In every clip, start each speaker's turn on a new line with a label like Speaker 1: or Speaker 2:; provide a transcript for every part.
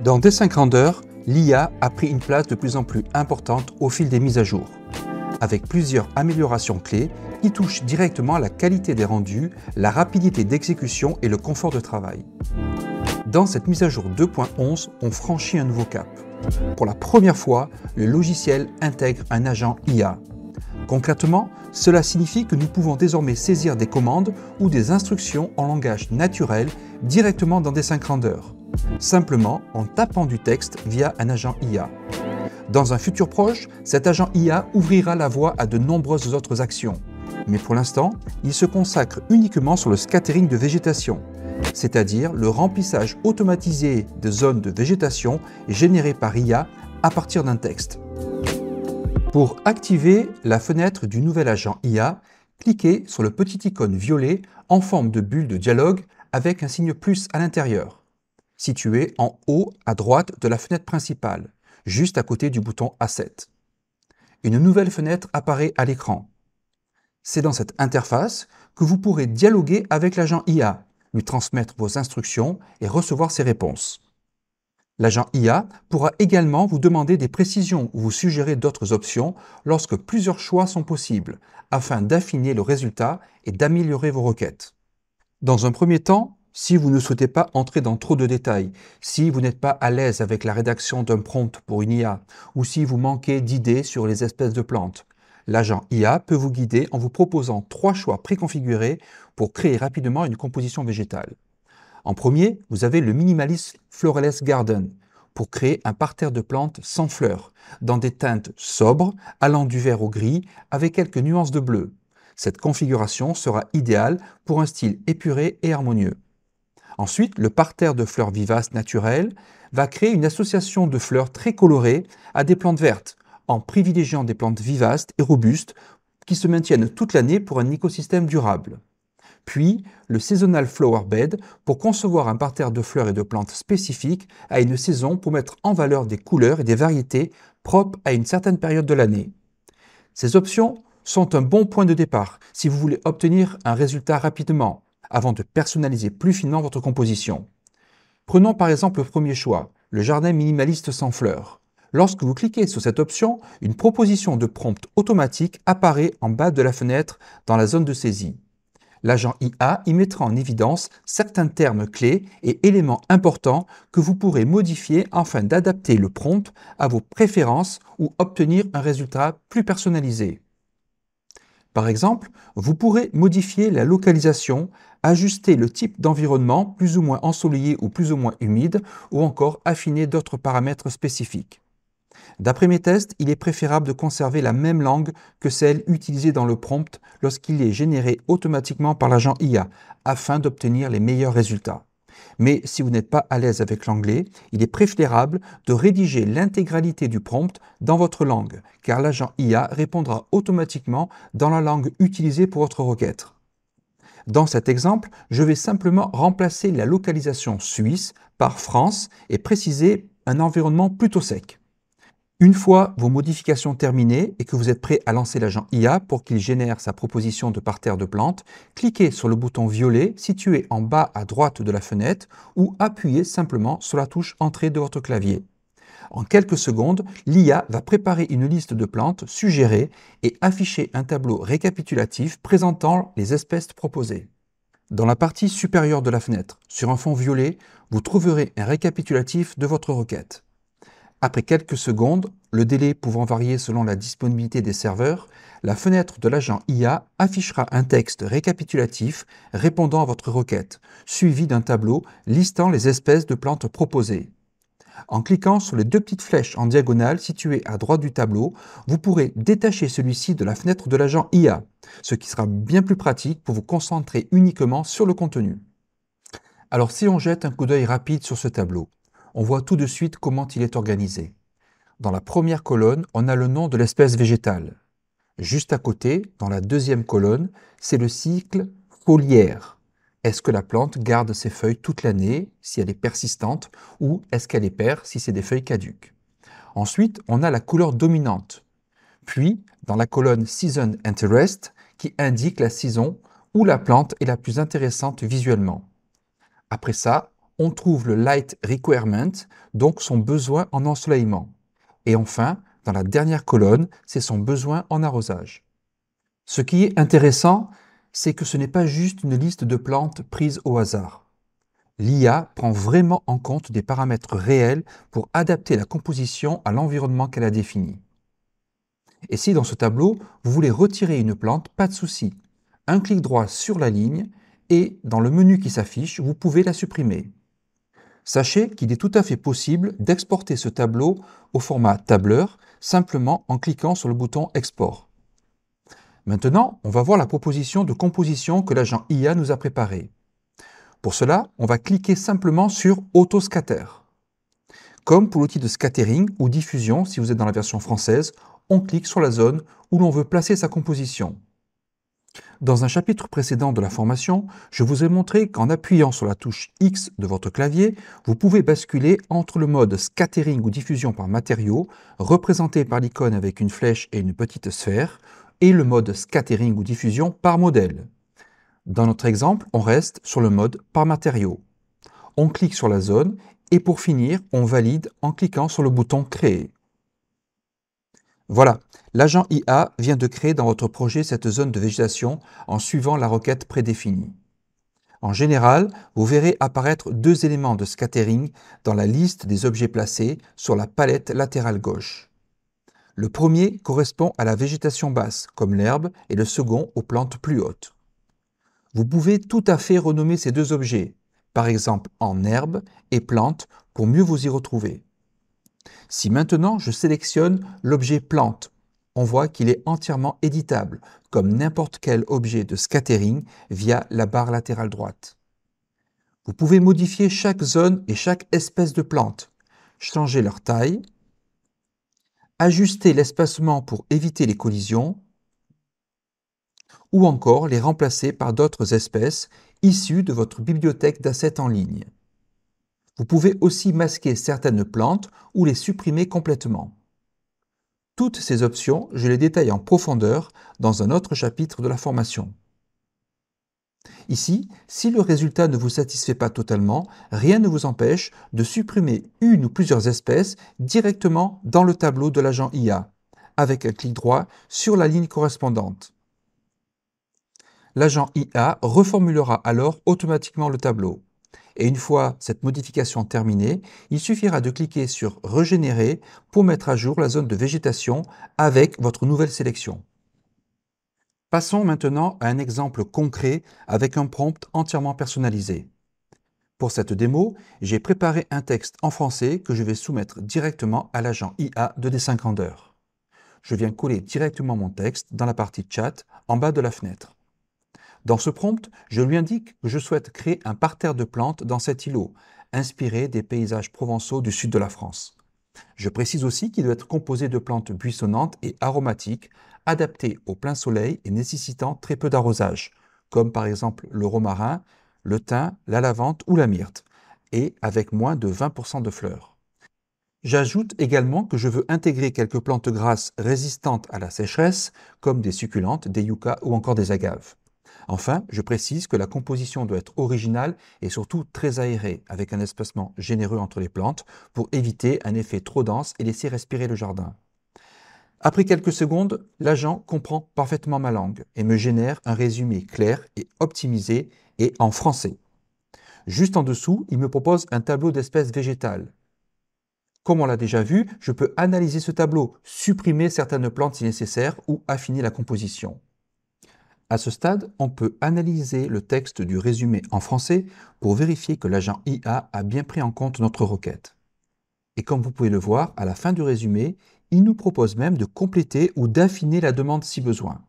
Speaker 1: Dans Dessin Grandeur, l'IA a pris une place de plus en plus importante au fil des mises à jour, avec plusieurs améliorations clés qui touchent directement la qualité des rendus, la rapidité d'exécution et le confort de travail. Dans cette mise à jour 2.11, on franchit un nouveau cap. Pour la première fois, le logiciel intègre un agent IA. Concrètement, cela signifie que nous pouvons désormais saisir des commandes ou des instructions en langage naturel directement dans Dessin Grandeur, simplement en tapant du texte via un agent IA. Dans un futur proche, cet agent IA ouvrira la voie à de nombreuses autres actions. Mais pour l'instant, il se consacre uniquement sur le scattering de végétation, c'est-à-dire le remplissage automatisé de zones de végétation générées par IA à partir d'un texte. Pour activer la fenêtre du nouvel agent IA, cliquez sur le petit icône violet en forme de bulle de dialogue avec un signe plus à l'intérieur, situé en haut à droite de la fenêtre principale, juste à côté du bouton Asset. Une nouvelle fenêtre apparaît à l'écran. C'est dans cette interface que vous pourrez dialoguer avec l'agent IA, lui transmettre vos instructions et recevoir ses réponses. L'agent IA pourra également vous demander des précisions ou vous suggérer d'autres options lorsque plusieurs choix sont possibles, afin d'affiner le résultat et d'améliorer vos requêtes. Dans un premier temps, si vous ne souhaitez pas entrer dans trop de détails, si vous n'êtes pas à l'aise avec la rédaction d'un prompt pour une IA, ou si vous manquez d'idées sur les espèces de plantes, l'agent IA peut vous guider en vous proposant 3 choix préconfigurés pour créer rapidement une composition végétale. En premier, vous avez le Minimalist Flowerless Garden pour créer un parterre de plantes sans fleurs, dans des teintes sobres, allant du vert au gris, avec quelques nuances de bleu. Cette configuration sera idéale pour un style épuré et harmonieux. Ensuite, le parterre de fleurs vivaces naturelles va créer une association de fleurs très colorées à des plantes vertes, en privilégiant des plantes vivaces et robustes qui se maintiennent toute l'année pour un écosystème durable. Puis, le Seasonal Flower Bed pour concevoir un parterre de fleurs et de plantes spécifiques à une saison pour mettre en valeur des couleurs et des variétés propres à une certaine période de l'année. Ces options sont un bon point de départ si vous voulez obtenir un résultat rapidement, avant de personnaliser plus finement votre composition. Prenons par exemple le premier choix, le jardin minimaliste sans fleurs. Lorsque vous cliquez sur cette option, une proposition de prompt automatique apparaît en bas de la fenêtre dans la zone de saisie. L'agent IA y mettra en évidence certains termes clés et éléments importants que vous pourrez modifier afin d'adapter le prompt à vos préférences ou obtenir un résultat plus personnalisé. Par exemple, vous pourrez modifier la localisation, ajuster le type d'environnement plus ou moins ensoleillé ou plus ou moins humide, ou encore affiner d'autres paramètres spécifiques. D'après mes tests, il est préférable de conserver la même langue que celle utilisée dans le prompt lorsqu'il est généré automatiquement par l'agent IA, afin d'obtenir les meilleurs résultats. Mais si vous n'êtes pas à l'aise avec l'anglais, il est préférable de rédiger l'intégralité du prompt dans votre langue, car l'agent IA répondra automatiquement dans la langue utilisée pour votre requête. Dans cet exemple, je vais simplement remplacer la localisation suisse par France et préciser un environnement plutôt sec. Une fois vos modifications terminées et que vous êtes prêt à lancer l'agent IA pour qu'il génère sa proposition de parterre de plantes, cliquez sur le bouton violet situé en bas à droite de la fenêtre ou appuyez simplement sur la touche Entrée de votre clavier. En quelques secondes, l'IA va préparer une liste de plantes suggérées et afficher un tableau récapitulatif présentant les espèces proposées. Dans la partie supérieure de la fenêtre, sur un fond violet, vous trouverez un récapitulatif de votre requête. Après quelques secondes, le délai pouvant varier selon la disponibilité des serveurs, la fenêtre de l'agent IA affichera un texte récapitulatif répondant à votre requête, suivi d'un tableau listant les espèces de plantes proposées. En cliquant sur les 2 petites flèches en diagonale situées à droite du tableau, vous pourrez détacher celui-ci de la fenêtre de l'agent IA, ce qui sera bien plus pratique pour vous concentrer uniquement sur le contenu. Alors si on jette un coup d'œil rapide sur ce tableau, on voit tout de suite comment il est organisé. Dans la première colonne, on a le nom de l'espèce végétale. Juste à côté, dans la deuxième colonne, c'est le cycle foliaire. Est-ce que la plante garde ses feuilles toute l'année, si elle est persistante, ou est-ce qu'elle les perd si c'est des feuilles caduques? Ensuite, on a la couleur dominante. Puis, dans la colonne Season Interest, qui indique la saison où la plante est la plus intéressante visuellement. Après ça, on trouve le Light Requirement, donc son besoin en ensoleillement. Et enfin, dans la dernière colonne, c'est son besoin en arrosage. Ce qui est intéressant, c'est que ce n'est pas juste une liste de plantes prises au hasard. L'IA prend vraiment en compte des paramètres réels pour adapter la composition à l'environnement qu'elle a défini. Et si dans ce tableau, vous voulez retirer une plante, pas de souci. Un clic droit sur la ligne et dans le menu qui s'affiche, vous pouvez la supprimer. Sachez qu'il est tout à fait possible d'exporter ce tableau au format tableur simplement en cliquant sur le bouton Export. Maintenant, on va voir la proposition de composition que l'agent IA nous a préparée. Pour cela, on va cliquer simplement sur Auto-Scatter. Comme pour l'outil de scattering ou diffusion, si vous êtes dans la version française, on clique sur la zone où l'on veut placer sa composition. Dans un chapitre précédent de la formation, je vous ai montré qu'en appuyant sur la touche X de votre clavier, vous pouvez basculer entre le mode scattering ou diffusion par matériaux, représenté par l'icône avec une flèche et une petite sphère, et le mode scattering ou diffusion par modèle. Dans notre exemple, on reste sur le mode par matériaux. On clique sur la zone et pour finir, on valide en cliquant sur le bouton Créer. Voilà, l'agent IA vient de créer dans votre projet cette zone de végétation en suivant la requête prédéfinie. En général, vous verrez apparaître deux éléments de scattering dans la liste des objets placés sur la palette latérale gauche. Le premier correspond à la végétation basse, comme l'herbe, et le second aux plantes plus hautes. Vous pouvez tout à fait renommer ces deux objets, par exemple en herbe et plante, pour mieux vous y retrouver. Si maintenant je sélectionne l'objet plante, on voit qu'il est entièrement éditable, comme n'importe quel objet de scattering via la barre latérale droite. Vous pouvez modifier chaque zone et chaque espèce de plante, changer leur taille, ajuster l'espacement pour éviter les collisions, ou encore les remplacer par d'autres espèces issues de votre bibliothèque d'assets en ligne. Vous pouvez aussi masquer certaines plantes ou les supprimer complètement. Toutes ces options, je les détaille en profondeur dans un autre chapitre de la formation. Ici, si le résultat ne vous satisfait pas totalement, rien ne vous empêche de supprimer une ou plusieurs espèces directement dans le tableau de l'agent IA, avec un clic droit sur la ligne correspondante. L'agent IA reformulera alors automatiquement le tableau. Et une fois cette modification terminée, il suffira de cliquer sur « Régénérer » pour mettre à jour la zone de végétation avec votre nouvelle sélection. Passons maintenant à un exemple concret avec un prompt entièrement personnalisé. Pour cette démo, j'ai préparé un texte en français que je vais soumettre directement à l'agent IA de Dessin Grandeur. Je viens coller directement mon texte dans la partie Chat en bas de la fenêtre. Dans ce prompt, je lui indique que je souhaite créer un parterre de plantes dans cet îlot, inspiré des paysages provençaux du sud de la France. Je précise aussi qu'il doit être composé de plantes buissonnantes et aromatiques, adaptées au plein soleil et nécessitant très peu d'arrosage, comme par exemple le romarin, le thym, la lavande ou la myrte, et avec moins de 20% de fleurs. J'ajoute également que je veux intégrer quelques plantes grasses résistantes à la sécheresse, comme des succulentes, des yuccas ou encore des agaves. Enfin, je précise que la composition doit être originale et surtout très aérée, avec un espacement généreux entre les plantes pour éviter un effet trop dense et laisser respirer le jardin. Après quelques secondes, l'agent comprend parfaitement ma langue et me génère un résumé clair et optimisé et en français. Juste en dessous, il me propose un tableau d'espèces végétales. Comme on l'a déjà vu, je peux analyser ce tableau, supprimer certaines plantes si nécessaire ou affiner la composition. À ce stade, on peut analyser le texte du résumé en français pour vérifier que l'agent IA a bien pris en compte notre requête. Et comme vous pouvez le voir, à la fin du résumé, il nous propose même de compléter ou d'affiner la demande si besoin.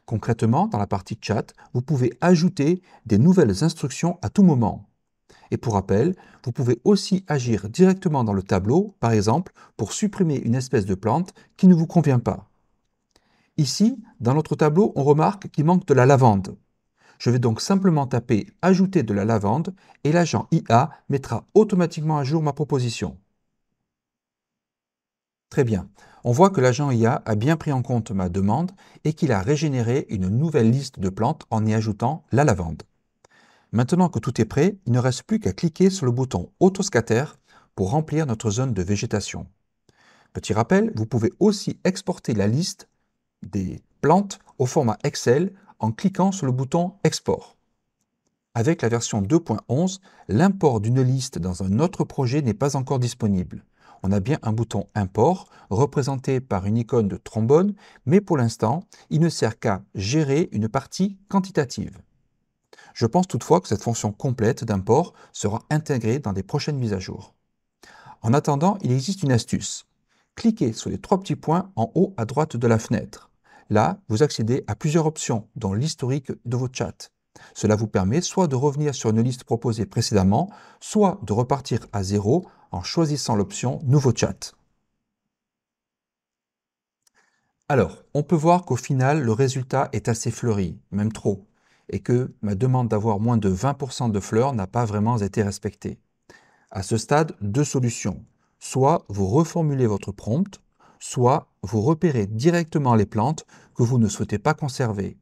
Speaker 1: Concrètement, dans la partie chat, vous pouvez ajouter des nouvelles instructions à tout moment. Et pour rappel, vous pouvez aussi agir directement dans le tableau, par exemple, pour supprimer une espèce de plante qui ne vous convient pas. Ici, dans notre tableau, on remarque qu'il manque de la lavande. Je vais donc simplement taper « Ajouter de la lavande » et l'agent IA mettra automatiquement à jour ma proposition. Très bien, on voit que l'agent IA a bien pris en compte ma demande et qu'il a régénéré une nouvelle liste de plantes en y ajoutant la lavande. Maintenant que tout est prêt, il ne reste plus qu'à cliquer sur le bouton Autoscatter pour remplir notre zone de végétation. Petit rappel, vous pouvez aussi exporter la liste des plantes au format Excel en cliquant sur le bouton Export. Avec la version 2.11, l'import d'une liste dans un autre projet n'est pas encore disponible. On a bien un bouton Import, représenté par une icône de trombone, mais pour l'instant, il ne sert qu'à gérer une partie quantitative. Je pense toutefois que cette fonction complète d'import sera intégrée dans les prochaines mises à jour. En attendant, il existe une astuce. Cliquez sur les 3 petits points en haut à droite de la fenêtre. Là, vous accédez à plusieurs options, dont l'historique de vos chats. Cela vous permet soit de revenir sur une liste proposée précédemment, soit de repartir à zéro en choisissant l'option Nouveau chat. Alors, on peut voir qu'au final, le résultat est assez fleuri, même trop, et que ma demande d'avoir moins de 20% de fleurs n'a pas vraiment été respectée. À ce stade, deux solutions. Soit vous reformulez votre prompt, soit vous repérez directement les plantes que vous ne souhaitez pas conserver.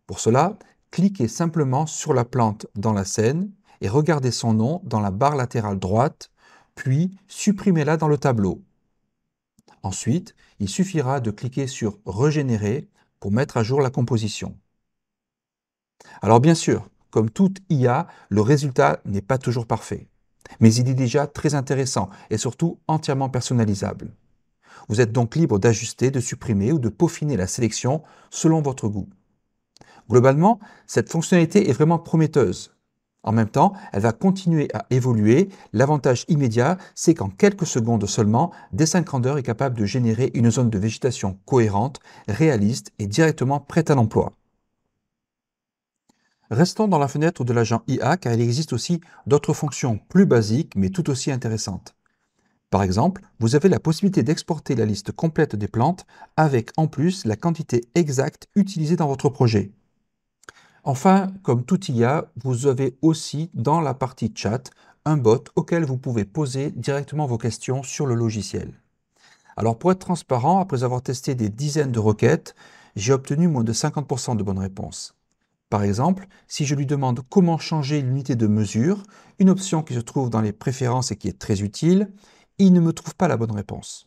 Speaker 1: Pour cela, cliquez simplement sur la plante dans la scène et regardez son nom dans la barre latérale droite, puis supprimez-la dans le tableau. Ensuite, il suffira de cliquer sur « Régénérer » pour mettre à jour la composition. Alors bien sûr, comme toute IA, le résultat n'est pas toujours parfait, mais il est déjà très intéressant et surtout entièrement personnalisable. Vous êtes donc libre d'ajuster, de supprimer ou de peaufiner la sélection selon votre goût. Globalement, cette fonctionnalité est vraiment prometteuse. En même temps, elle va continuer à évoluer. L'avantage immédiat, c'est qu'en quelques secondes seulement, Desync Render est capable de générer une zone de végétation cohérente, réaliste et directement prête à l'emploi. Restons dans la fenêtre de l'agent IA car il existe aussi d'autres fonctions plus basiques mais tout aussi intéressantes. Par exemple, vous avez la possibilité d'exporter la liste complète des plantes avec en plus la quantité exacte utilisée dans votre projet. Enfin, comme tout IA, vous avez aussi dans la partie chat un bot auquel vous pouvez poser directement vos questions sur le logiciel. Alors pour être transparent, après avoir testé des dizaines de requêtes, j'ai obtenu moins de 50% de bonnes réponses. Par exemple, si je lui demande comment changer l'unité de mesure, une option qui se trouve dans les préférences et qui est très utile, il ne me trouve pas la bonne réponse.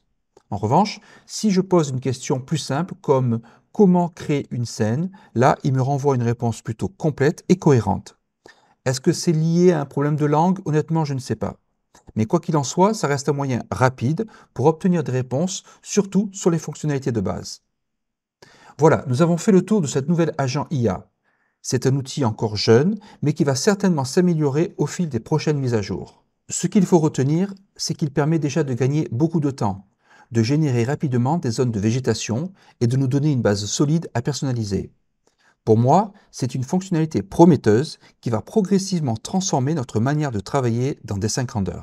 Speaker 1: En revanche, si je pose une question plus simple comme « Comment créer une scène ?», là, il me renvoie une réponse plutôt complète et cohérente. Est-ce que c'est lié à un problème de langue? Honnêtement, je ne sais pas. Mais quoi qu'il en soit, ça reste un moyen rapide pour obtenir des réponses, surtout sur les fonctionnalités de base. Voilà, nous avons fait le tour de cette nouvelle agent IA. C'est un outil encore jeune, mais qui va certainement s'améliorer au fil des prochaines mises à jour. Ce qu'il faut retenir, c'est qu'il permet déjà de gagner beaucoup de temps, de générer rapidement des zones de végétation et de nous donner une base solide à personnaliser. Pour moi, c'est une fonctionnalité prometteuse qui va progressivement transformer notre manière de travailler dans Desync Render.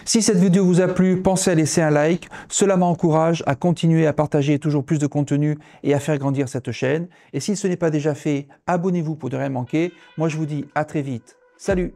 Speaker 1: Si cette vidéo vous a plu, pensez à laisser un like, cela m'encourage à continuer à partager toujours plus de contenu et à faire grandir cette chaîne. Et si ce n'est pas déjà fait, abonnez-vous pour ne rien manquer. Moi je vous dis à très vite. Salut!